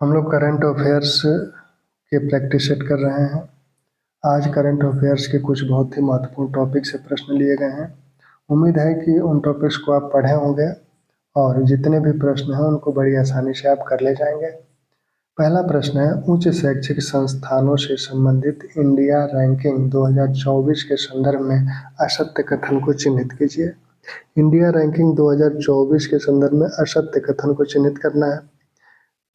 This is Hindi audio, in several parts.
हम लोग करंट अफेयर्स के प्रैक्टिस सेट कर रहे हैं। आज करंट अफेयर्स के कुछ बहुत ही महत्वपूर्ण टॉपिक से प्रश्न लिए गए हैं। उम्मीद है कि उन टॉपिक्स को आप पढ़े होंगे और जितने भी प्रश्न हैं उनको बड़ी आसानी से आप कर ले जाएंगे। पहला प्रश्न है, उच्च शैक्षिक संस्थानों से संबंधित इंडिया रैंकिंग 2024 के संदर्भ में असत्य कथन को चिन्हित कीजिए। इंडिया रैंकिंग 2024 के संदर्भ में असत्य कथन को चिन्हित करना है।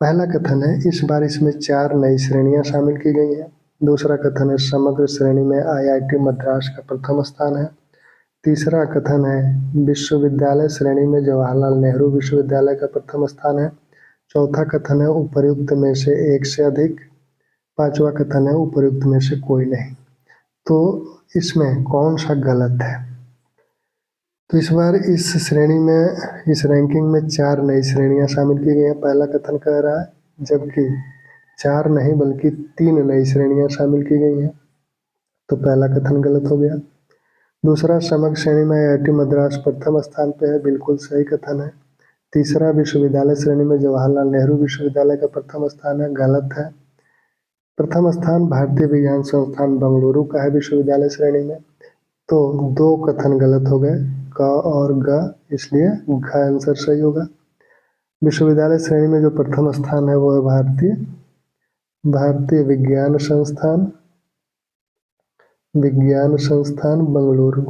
पहला कथन है, इस बार इसमें 4 नई श्रेणियां शामिल की गई हैं। दूसरा कथन है, समग्र श्रेणी में आईआईटी मद्रास का प्रथम स्थान है। तीसरा कथन है, विश्वविद्यालय श्रेणी में जवाहरलाल नेहरू विश्वविद्यालय का प्रथम स्थान है। चौथा कथन है, उपर्युक्त में से एक से अधिक। पांचवा कथन है, उपर्युक्त में से कोई नहीं। तो इसमें कौन सा गलत है? तो इस बार इस श्रेणी में, इस रैंकिंग में 4 नई श्रेणियां शामिल की गई हैं। पहला कथन कह रहा है, जबकि 4 नहीं बल्कि 3 नई श्रेणियां शामिल की गई हैं, तो पहला कथन गलत हो गया। दूसरा, समग्र श्रेणी में आईआईटी मद्रास प्रथम स्थान पे है, बिल्कुल सही कथन है। तीसरा, विश्वविद्यालय श्रेणी में जवाहरलाल नेहरू विश्वविद्यालय का प्रथम स्थान है, गलत है। प्रथम स्थान भारतीय विज्ञान संस्थान बेंगलुरु का है विश्वविद्यालय श्रेणी में। तो 2 कथन गलत हो गए, क और ग, इसलिए घ आंसर सही होगा। विश्वविद्यालय श्रेणी में जो प्रथम स्थान है वो है भारतीय विज्ञान संस्थान बेंगलुरु।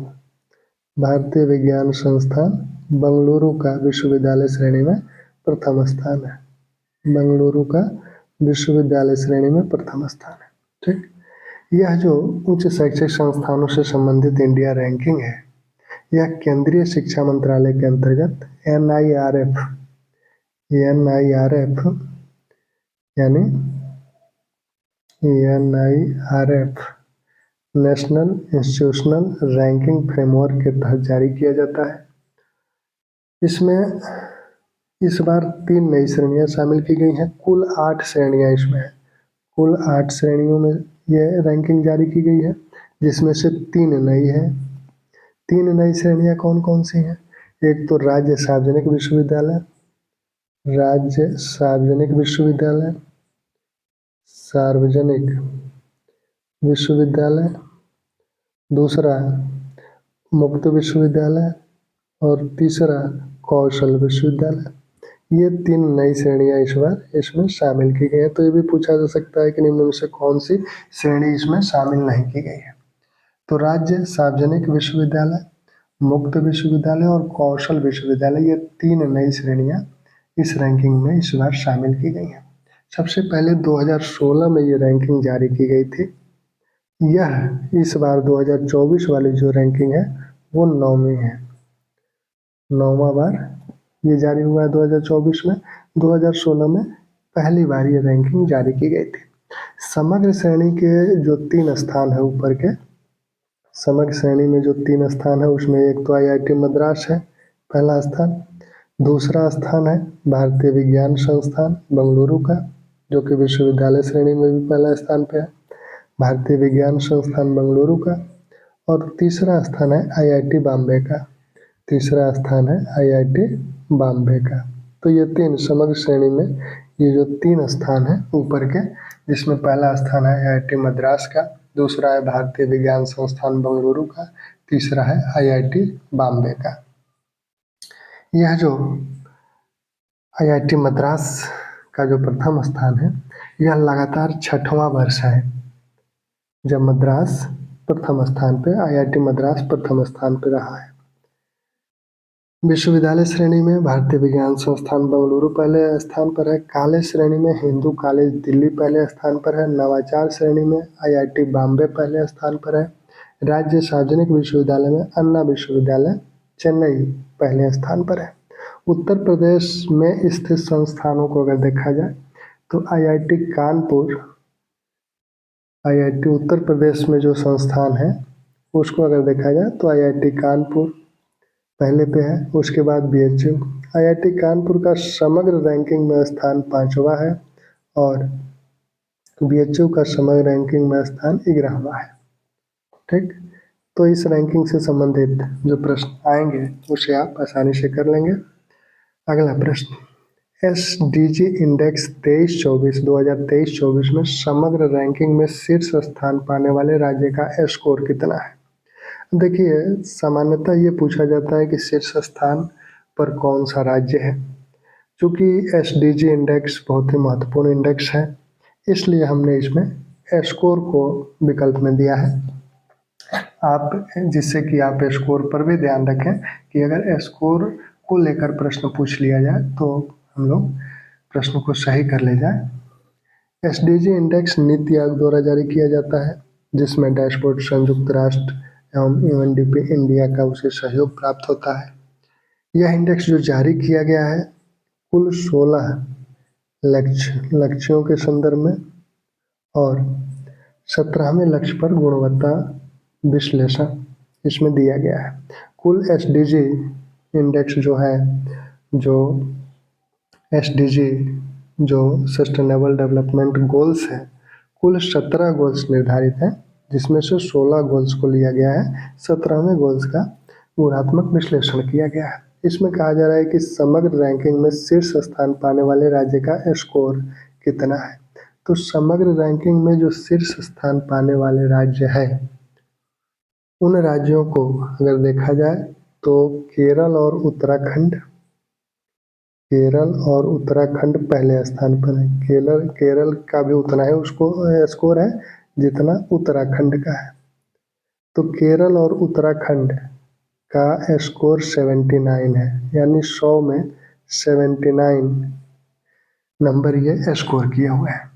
भारतीय विज्ञान संस्थान बेंगलुरु का विश्वविद्यालय श्रेणी में प्रथम स्थान है। बेंगलुरु का विश्वविद्यालय श्रेणी में प्रथम स्थान है। ठीक, यह जो उच्च शैक्षिक संस्थानों से संबंधित इंडिया रैंकिंग है, यह केंद्रीय शिक्षा मंत्रालय के अंतर्गत NIRF यानी NIRF national institutional ranking framework के तहत जारी किया जाता है। इसमें इस बार 3 नई श्रेणियां शामिल की गई हैं। कुल 8 श्रेणियां इसमें है। कुल 8 श्रेणियों में यह रैंकिंग जारी की गई है, जिसमें से 3 नई है। 3 नई श्रेणियां कौन कौन सी हैं? एक तो राज्य सार्वजनिक विश्वविद्यालय, दूसरा मुक्त विश्वविद्यालय और तीसरा कौशल विश्वविद्यालय। ये 3 नई श्रेणियां इस बार इसमें शामिल की गई हैं। तो ये भी पूछा जा सकता है कि निम्न में से कौन सी श्रेणी इसमें शामिल नहीं की गई है। तो राज्य सार्वजनिक विश्वविद्यालय, मुक्त विश्वविद्यालय और कौशल विश्वविद्यालय, ये 3 नई श्रेणियां इस रैंकिंग में इस बार शामिल की गई हैं। सबसे पहले 2016 में ये रैंकिंग जारी की गई थी। यह इस बार 2024 वाली जो रैंकिंग है वो 9वीं है। 9वां बार ये जारी हुआ है 2024 में। 2016 में पहली बार ये रैंकिंग जारी की गई थी। समग्र श्रेणी के जो 3 स्थान है ऊपर के, समग्र श्रेणी में जो 3 स्थान है उसमें एक तो आईआईटी मद्रास है पहला स्थान। दूसरा स्थान है भारतीय विज्ञान संस्थान बेंगलुरु का, जो कि विश्वविद्यालय श्रेणी में भी पहला स्थान पे है, भारतीय विज्ञान संस्थान बेंगलुरु का। और तीसरा स्थान है आईआईटी बॉम्बे का। तीसरा स्थान है आईआईटी बॉम्बे का। तो ये 3 समग्र श्रेणी में ये जो 3 स्थान है ऊपर के, जिसमें पहला स्थान है आईआईटी मद्रास का, दूसरा है भारतीय विज्ञान संस्थान बेंगलुरु का, तीसरा है आईआईटी बॉम्बे का। यह जो आईआईटी मद्रास का जो प्रथम स्थान है, यह लगातार 6वां वर्ष है जब मद्रास प्रथम स्थान पे, आईआईटी मद्रास प्रथम स्थान पे रहा है। विश्वविद्यालय श्रेणी में भारतीय विज्ञान संस्थान बेंगलुरु पहले स्थान पर है। कॉलेज श्रेणी में हिंदू कॉलेज दिल्ली पहले स्थान पर है। नवाचार श्रेणी में आईआईटी बॉम्बे पहले स्थान पर है। राज्य सार्वजनिक विश्वविद्यालय में अन्ना विश्वविद्यालय चेन्नई पहले स्थान पर है। उत्तर प्रदेश में स्थित संस्थानों को अगर देखा जाए तो आईआईटी कानपुर, आईआईटी उत्तर प्रदेश में जो संस्थान है उसको अगर देखा जाए तो आईआईटी कानपुर पहले पे है, उसके बाद बीएचयू। आईआईटी कानपुर का समग्र रैंकिंग में स्थान 5वां है और बीएचयू का समग्र रैंकिंग में स्थान 11वां है। ठीक, तो इस रैंकिंग से संबंधित जो प्रश्न आएंगे उसे आप आसानी से कर लेंगे। अगला प्रश्न, SDG इंडेक्स 2023-24 में समग्र रैंकिंग में शीर्ष स्थान पाने वाले राज्य का स्कोर कितना है? देखिए, सामान्यतः ये पूछा जाता है कि शीर्ष स्थान पर कौन सा राज्य है। चूँकि SDG इंडेक्स बहुत ही महत्वपूर्ण इंडेक्स है, इसलिए हमने इसमें स्कोर को विकल्प में दिया है। आप जिससे कि आप स्कोर पर भी ध्यान रखें कि अगर स्कोर को लेकर प्रश्न पूछ लिया जाए तो हम लोग प्रश्न को सही कर ले जाए। SDG इंडेक्स नीति आयोग द्वारा जारी किया जाता है, जिसमें डैशबोर्ड संयुक्त राष्ट्र एवं UNDP इंडिया का उसे सहयोग प्राप्त होता है। यह इंडेक्स जो जारी किया गया है कुल 16 लक्ष्यों के संदर्भ में और 17वें लक्ष्य पर गुणवत्ता विश्लेषण इसमें दिया गया है। कुल SDG इंडेक्स जो है, जो SDG जो सस्टेनेबल डेवलपमेंट गोल्स है, कुल 17 गोल्स निर्धारित हैं, जिसमें से 16 गोल्स को लिया गया है, 17वें गोल्स का गुणात्मक विश्लेषण किया गया है। इसमें कहा जा रहा है कि समग्र रैंकिंग में शीर्ष स्थान पाने वाले राज्य का स्कोर कितना है। तो समग्र रैंकिंग में जो शीर्ष स्थान पाने वाले राज्य है, उन राज्यों को अगर देखा जाए तो केरल और उत्तराखंड पहले स्थान पर है। केरल का भी उतना ही उसको स्कोर है जितना उत्तराखंड का है। तो केरल और उत्तराखंड का स्कोर 79 है, यानी 100 में 79 नंबर ये स्कोर किए हुए हैं।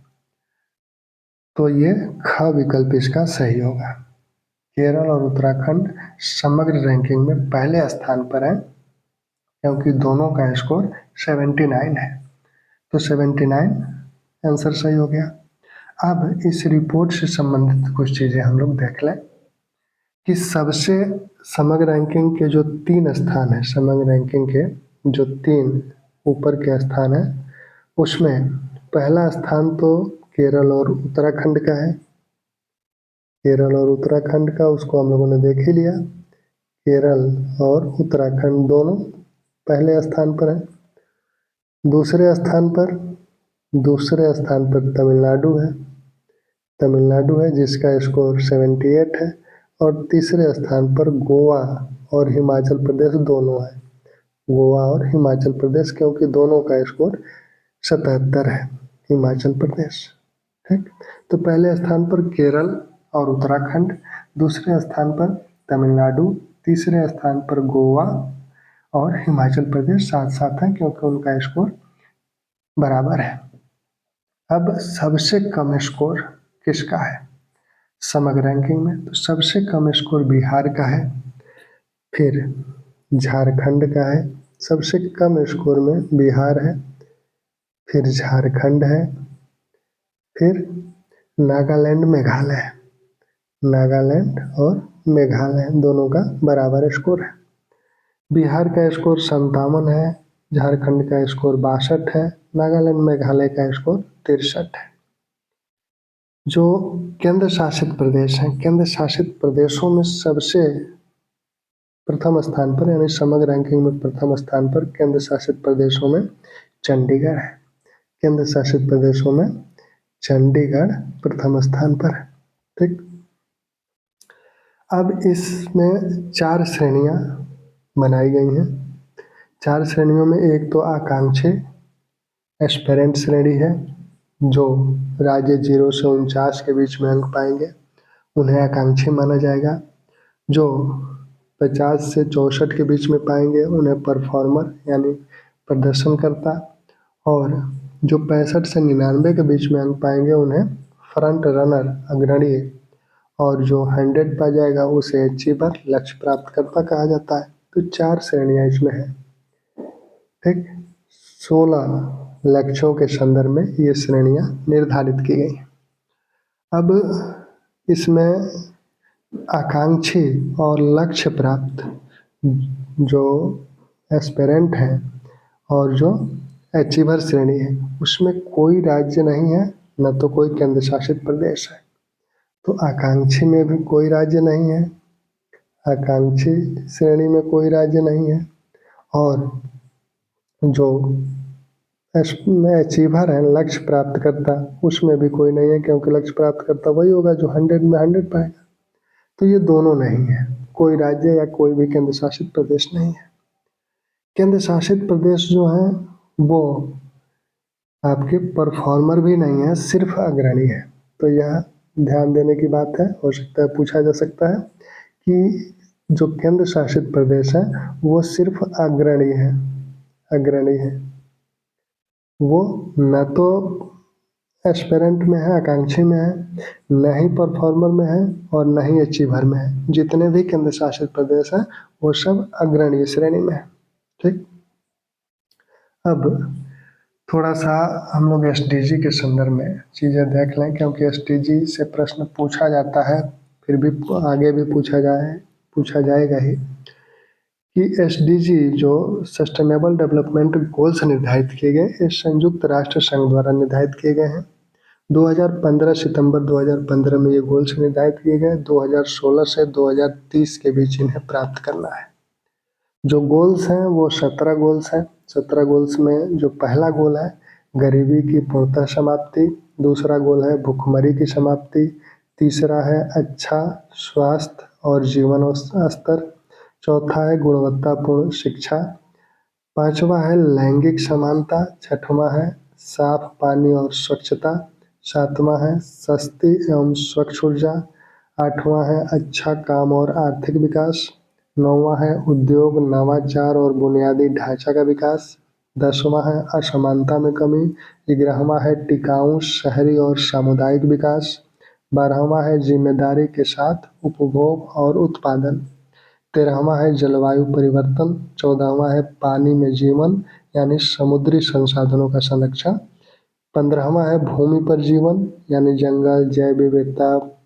तो ये ख विकल्प इसका सही होगा। केरल और उत्तराखंड समग्र रैंकिंग में पहले स्थान पर है, क्योंकि दोनों का स्कोर 79 है। तो 79 आंसर सही हो गया। अब इस रिपोर्ट से संबंधित कुछ चीज़ें हम लोग देख लें कि सबसे समग्र रैंकिंग के जो 3 स्थान है, समग्र रैंकिंग के जो 3 ऊपर के स्थान है, उसमें पहला स्थान तो केरल और उत्तराखंड का है। केरल और उत्तराखंड का उसको हम लोगों ने देख ही लिया। केरल और उत्तराखंड दोनों पहले स्थान पर है। दूसरे स्थान पर तमिलनाडु है जिसका स्कोर 78 है। और तीसरे स्थान पर गोवा और हिमाचल प्रदेश दोनों है। गोवा और हिमाचल प्रदेश, क्योंकि दोनों का स्कोर 77 है। हिमाचल प्रदेश, ठीक। तो पहले स्थान पर केरल और उत्तराखंड, दूसरे स्थान पर तमिलनाडु, तीसरे स्थान पर गोवा और हिमाचल प्रदेश साथ साथ है, क्योंकि उनका स्कोर बराबर है। अब सबसे कम स्कोर किसका है समग्र रैंकिंग में? तो सबसे कम स्कोर बिहार का है, फिर झारखंड का है। सबसे कम स्कोर में बिहार है, फिर झारखंड है, फिर नागालैंड और मेघालय दोनों का बराबर स्कोर है। बिहार का स्कोर 57 है, झारखंड का स्कोर 62 है, नागालैंड मेघालय का स्कोर 63 है। जो केंद्र शासित प्रदेश हैं, केंद्र शासित प्रदेशों में सबसे प्रथम स्थान पर, यानी समग्र रैंकिंग में प्रथम स्थान पर केंद्र शासित प्रदेशों में चंडीगढ़ है। केंद्र शासित प्रदेशों में चंडीगढ़ प्रथम स्थान पर है, ठीक। अब इसमें 4 श्रेणियां बनाई गई हैं। 4 श्रेणियों में एक तो आकांक्षी एस्पिरेंट श्रेणी है, जो राज्य 0 से 49 के बीच में अंक पाएंगे, उन्हें आकांक्षी माना जाएगा। जो 50 से 64 के बीच में पाएंगे, उन्हें परफॉर्मर यानी प्रदर्शनकर्ता, और जो 65 से 99 के बीच में अंक पाएंगे, उन्हें फ्रंट रनर अग्रणी, और जो 100 पा जाएगा उसे अचीवर लक्ष्य प्राप्त करता कहा जाता है। तो 4 श्रेणियां इसमें है, ठीक। 16 लक्ष्यों के संदर्भ में ये श्रेणियां निर्धारित की गई। अब इसमें आकांक्षी और लक्ष्य प्राप्त जो एस्पिरेंट है और जो अचीवर श्रेणी है, उसमें कोई राज्य नहीं है, न तो कोई केंद्र शासित प्रदेश है। तो आकांक्षी में भी कोई राज्य नहीं है, आकांक्षी श्रेणी में कोई राज्य नहीं है, और जो अचीवर है, लक्ष्य प्राप्त करता, उसमें भी कोई नहीं है, क्योंकि लक्ष्य प्राप्त करता वही होगा जो 100 में 100 पाएगा। तो ये दोनों नहीं है, कोई राज्य या कोई भी केंद्र शासित प्रदेश नहीं है। केंद्र शासित प्रदेश जो है वो आपके परफॉर्मर भी नहीं है, सिर्फ अग्रणी है। तो यह ध्यान देने की बात है, हो सकता है पूछा जा सकता है कि जो केंद्र शासित प्रदेश है वो सिर्फ अग्रणी है, अग्रणी है। वो न तो एस्पिरेंट में है, आकांक्षी में है, न ही परफॉर्मर में है और न ही अचीवर में है। जितने भी केंद्र शासित प्रदेश हैं वो सब अग्रणी श्रेणी में है। ठीक, अब थोड़ा सा हम लोग एसडीजी के संदर्भ में चीज़ें देख लें, क्योंकि एसडीजी से प्रश्न पूछा जाता है, फिर भी आगे भी पूछा जाएगा ही कि एसडीजी जो सस्टेनेबल डेवलपमेंट गोल्स निर्धारित किए गए, ये संयुक्त राष्ट्र संघ द्वारा निर्धारित किए गए हैं। 2015 सितंबर 2015 में ये गोल्स निर्धारित किए गए। 2016 से 2030 के बीच इन्हें प्राप्त करना है। जो गोल्स हैं वो 17 गोल्स हैं। 17 गोल्स में जो पहला गोल है गरीबी की पूर्णतः समाप्ति, दूसरा गोल है भूखमरी की समाप्ति, तीसरा है अच्छा स्वास्थ्य और जीवन स्तर, चौथा है गुणवत्तापूर्ण शिक्षा, पांचवा है लैंगिक समानता, छठवां है साफ पानी और स्वच्छता, सातवां है सस्ती एवं स्वच्छ ऊर्जा, आठवां है अच्छा काम और आर्थिक विकास, नौवां है उद्योग नवाचार और बुनियादी ढांचा का विकास, 10वां है असमानता में कमी, 11वां है टिकाऊ शहरी और सामुदायिक विकास, 12वां है जिम्मेदारी के साथ उपभोग और उत्पादन, 13वां है जलवायु परिवर्तन, 14वां है पानी में जीवन यानी समुद्री संसाधनों का संरक्षण, 15वां है भूमि पर जीवन यानी जंगल जैव विविधता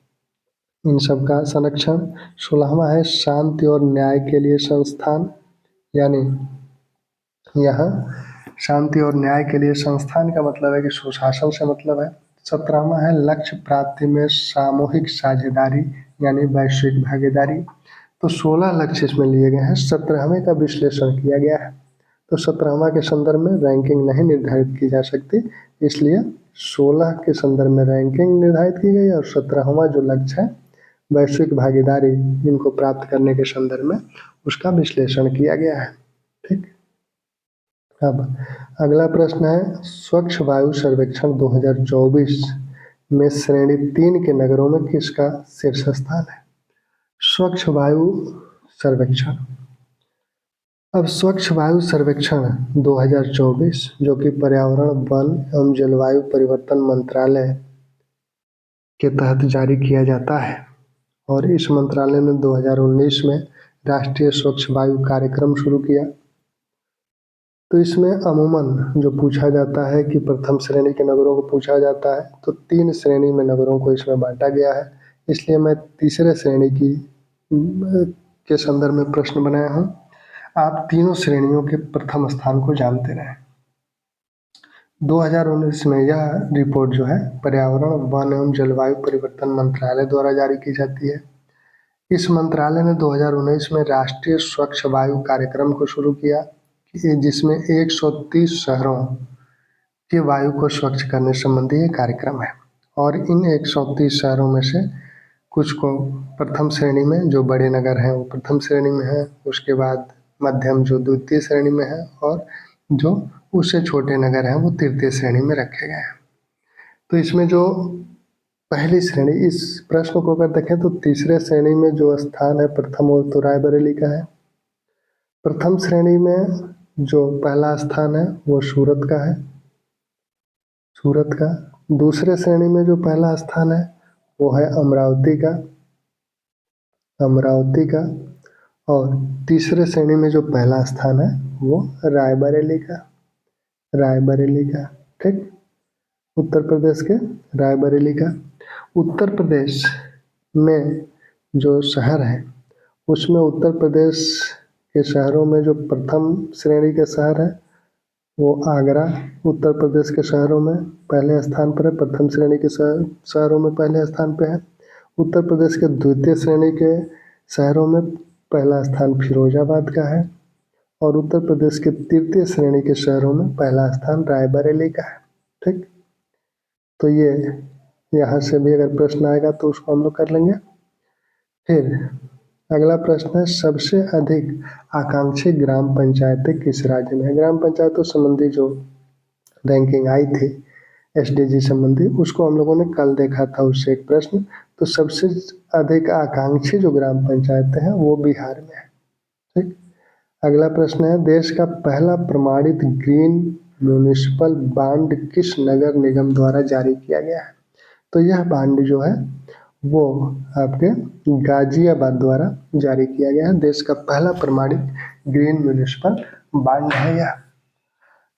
इन सब का संरक्षण, 16वां है शांति और न्याय के लिए संस्थान, यानी यहाँ शांति और न्याय के लिए संस्थान का मतलब है कि सुशासन से मतलब है। 17वां है लक्ष्य प्राप्ति में सामूहिक साझेदारी यानी वैश्विक भागीदारी। तो 16 लक्ष्य इसमें लिए गए हैं, 17वें का विश्लेषण किया गया है। तो 17वां के संदर्भ में रैंकिंग नहीं निर्धारित की जा सकती, इसलिए 16 के संदर्भ में रैंकिंग निर्धारित की गई और 17वां जो लक्ष्य है वैश्विक भागीदारी इनको प्राप्त करने के संदर्भ में उसका विश्लेषण किया गया है। ठीक, अब अगला प्रश्न है स्वच्छ वायु सर्वेक्षण 2024 में श्रेणी 3 के नगरों में किसका शीर्ष स्थान है? स्वच्छ वायु सर्वेक्षण। अब स्वच्छ वायु सर्वेक्षण 2024 जो कि पर्यावरण वन एवं जलवायु परिवर्तन मंत्रालय के तहत जारी किया जाता है और इस मंत्रालय ने 2019 में राष्ट्रीय स्वच्छ वायु कार्यक्रम शुरू किया। तो इसमें अमूमन जो पूछा जाता है कि प्रथम श्रेणी के नगरों को पूछा जाता है, तो 3 श्रेणी में नगरों को इसमें बांटा गया है, इसलिए मैं तीसरे श्रेणी के संदर्भ में प्रश्न बनाया हूँ। आप तीनों श्रेणियों के प्रथम स्थान को जानते रहें। 2019 में यह रिपोर्ट जो है पर्यावरण वन एवं जलवायु परिवर्तन मंत्रालय द्वारा जारी की जाती है। इस मंत्रालय ने 2019 में राष्ट्रीय स्वच्छ वायु कार्यक्रम को शुरू किया, जिसमें 130 शहरों के वायु को स्वच्छ करने संबंधी ये कार्यक्रम है और इन 130 शहरों में से कुछ को प्रथम श्रेणी में जो बड़े नगर हैं वो प्रथम श्रेणी में है, उसके बाद मध्यम जो द्वितीय श्रेणी में है और जो उससे छोटे नगर हैं वो तृतीय श्रेणी में रखे गए हैं। तो इसमें जो पहली श्रेणी, इस प्रश्न को अगर देखें तो तीसरे श्रेणी में जो स्थान है प्रथम वो तो रायबरेली का है। प्रथम श्रेणी में जो पहला स्थान है वो सूरत का है, सूरत का। दूसरे श्रेणी में जो पहला स्थान है वो है अमरावती का, अमरावती का। और तीसरे श्रेणी में जो पहला स्थान है वो रायबरेली का, रायबरेली का। ठीक, उत्तर प्रदेश के रायबरेली का। उत्तर प्रदेश में जो शहर है उसमें उत्तर प्रदेश के शहरों में जो प्रथम श्रेणी के शहर है वो आगरा उत्तर प्रदेश के शहरों में पहले स्थान पर है, प्रथम श्रेणी के शहरों में पहले स्थान पे है। उत्तर प्रदेश के द्वितीय श्रेणी के शहरों में पहला स्थान फिरोजाबाद का है और उत्तर प्रदेश के तृतीय श्रेणी के शहरों में पहला स्थान रायबरेली का है। ठीक, तो ये यहाँ से भी अगर प्रश्न आएगा तो उसको हम लोग कर लेंगे। फिर अगला प्रश्न है, सबसे अधिक आकांक्षी ग्राम पंचायतें किस राज्य में है। ग्राम पंचायतों संबंधी जो रैंकिंग आई थी एसडीजी संबंधी, उसको हम लोगों ने कल देखा था, उससे एक प्रश्न। तो सबसे अधिक आकांक्षी जो ग्राम पंचायतें हैं वो बिहार में है। ठीक, अगला प्रश्न है, देश का पहला प्रमाणित ग्रीन म्यूनिसिपल बांड किस नगर निगम द्वारा जारी किया गया है। तो यह बांड जो है वो आपके गाजियाबाद द्वारा जारी किया गया है। देश का पहला प्रमाणित ग्रीन म्यूनिसिपल बांड है यह।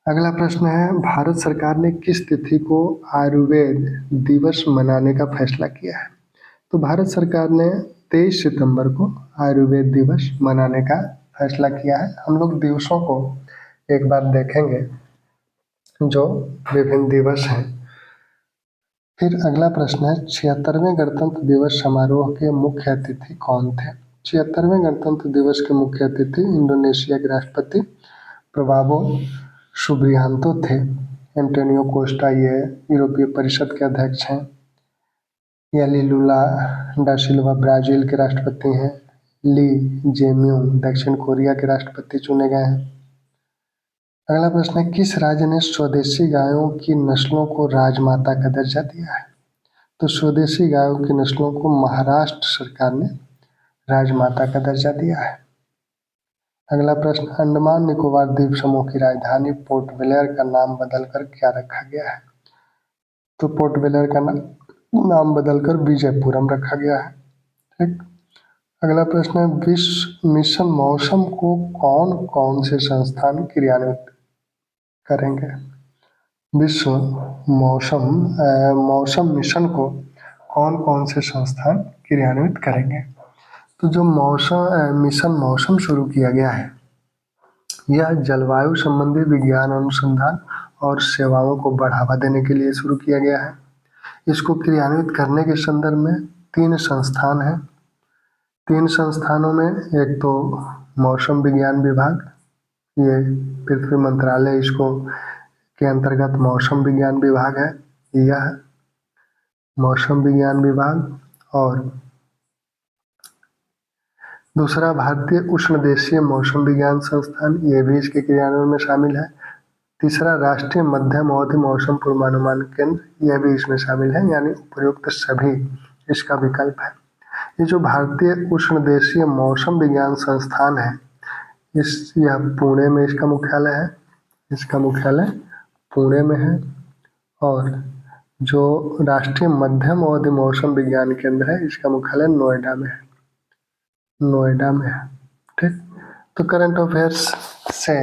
अगला प्रश्न है, भारत सरकार ने किस तिथि को आयुर्वेद दिवस मनाने का फैसला किया है। तो भारत सरकार ने 23 सितंबर को आयुर्वेद दिवस मनाने का फैसला किया है। हम लोग दिवसों को एक बार देखेंगे जो विभिन्न दिवस हैं। फिर अगला प्रश्न है, 76वें गणतंत्र दिवस समारोह के मुख्य अतिथि कौन थे। 76वें गणतंत्र दिवस के मुख्य अतिथि इंडोनेशिया के राष्ट्रपति प्रबावो सुबियांतो थे। एंटोनियो कोस्टा ये यूरोपीय परिषद के अध्यक्ष हैं। याली लुला डा सिल्वा ब्राजील के राष्ट्रपति हैं। ली जेम्यूंग दक्षिण कोरिया के राष्ट्रपति चुने गए हैं। अगला प्रश्न है, किस राज्य ने स्वदेशी गायों की नस्लों को राजमाता का दर्जा दिया है। तो स्वदेशी गायों की नस्लों को महाराष्ट्र सरकार ने राजमाता का दर्जा दिया है। अगला प्रश्न, अंडमान निकोबार द्वीप समूह की राजधानी पोर्ट ब्लेयर का नाम बदलकर क्या रखा गया है। तो पोर्ट ब्लेयर का नाम बदलकर विजयपुरम रखा गया है। ठीक, अगला प्रश्न है, विश्व मिशन मौसम को कौन कौन से संस्थान क्रियान्वित करेंगे। विश्व मौसम मिशन को कौन कौन से संस्थान क्रियान्वित करेंगे। तो जो मिशन मौसम शुरू किया गया है, यह जलवायु संबंधी विज्ञान अनुसंधान और सेवाओं को बढ़ावा देने के लिए शुरू किया गया है। इसको क्रियान्वित करने के संदर्भ में 3 संस्थान हैं। 3 संस्थानों में एक तो मौसम विज्ञान विभाग, ये पृथ्वी मंत्रालय इसको के अंतर्गत मौसम विज्ञान विभाग है, यह मौसम विज्ञान विभाग। और दूसरा भारतीय उष्णदेशीय मौसम विज्ञान संस्थान, ये भी इसके क्रियान्वयन में शामिल है। तीसरा राष्ट्रीय मध्यम अवधि मौसम पूर्वानुमान केंद्र, यह भी इसमें शामिल है, यानी उपयुक्त सभी इसका विकल्प है। ये जो भारतीय उष्णदेशीय मौसम विज्ञान संस्थान है, यह पुणे में इसका मुख्यालय है। इसका मुख्यालय पुणे में है। और जो राष्ट्रीय मध्यम अवधि मौसम विज्ञान केंद्र है, इसका मुख्यालय नोएडा में है। ठीक, तो करंट अफेयर्स से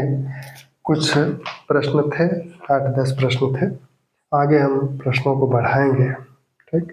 कुछ प्रश्न थे, 8-10 प्रश्न थे। आगे हम प्रश्नों को बढ़ाएंगे। ठीक।